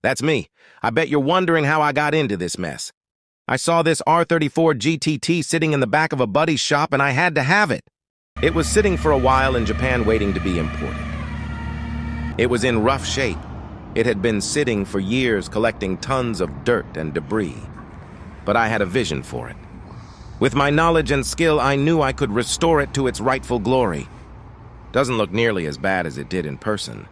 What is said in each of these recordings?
That's me. I bet you're wondering how I got into this mess. I saw this R34 GTT sitting in the back of a buddy's shop and I had to have it. It was sitting for a while in Japan waiting to be imported. It was in rough shape. It had been sitting for years collecting tons of dirt and debris. But I had a vision for it. With my knowledge and skill, I knew I could restore it to its rightful glory. Doesn't look nearly as bad as it did in person.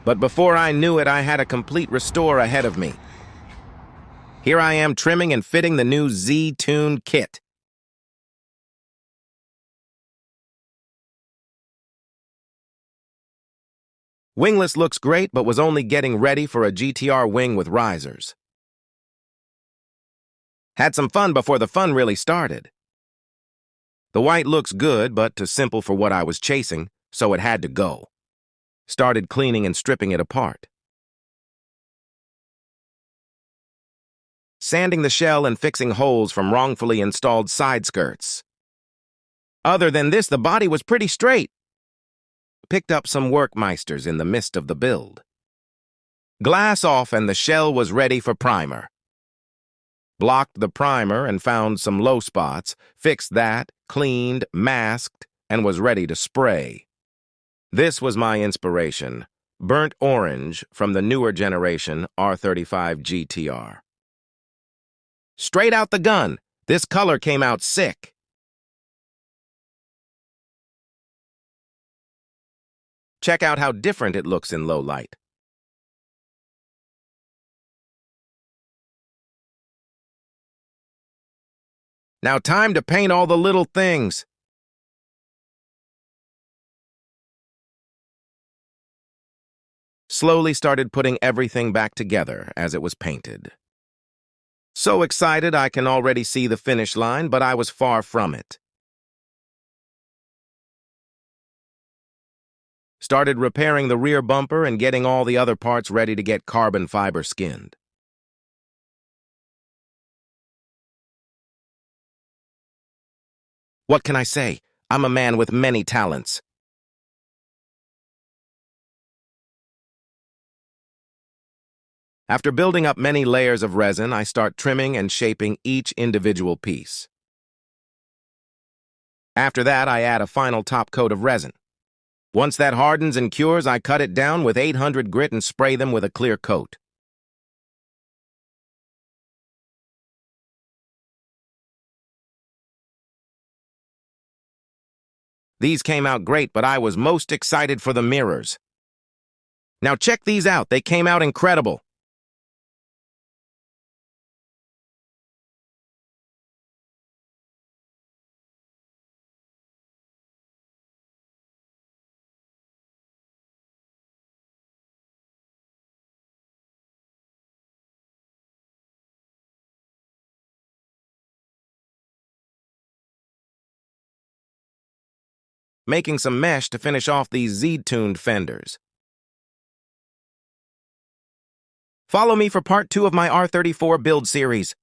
But before I knew it, I had a complete restore ahead of me. Here I am trimming and fitting the new Z-Tune kit. Wingless looks great, but was only getting ready for a GTR wing with risers. Had some fun before the fun really started. The white looks good, but too simple for what I was chasing, so it had to go. Started cleaning and stripping it apart. Sanding the shell and fixing holes from wrongfully installed side skirts. Other than this, the body was pretty straight. Picked up some workmeisters in the midst of the build. Glass off and the shell was ready for primer. Blocked the primer and found some low spots, fixed that, cleaned, masked, and was ready to spray. This was my inspiration, burnt orange from the newer generation R35 GTR. Straight out the gun, this color came out sick. Check out how different it looks in low light. Now time to paint all the little things. Slowly started putting everything back together as it was painted. So excited I can already see the finish line, but I was far from it. Started repairing the rear bumper and getting all the other parts ready to get carbon fiber skinned. What can I say? I'm a man with many talents. After building up many layers of resin, I start trimming and shaping each individual piece. After that, I add a final top coat of resin. Once that hardens and cures, I cut it down with 800 grit and spray them with a clear coat. These came out great, but I was most excited for the mirrors. Now check these out, they came out incredible. Making some mesh to finish off these Z-tuned fenders. Follow me for part 2 of my R34 build series.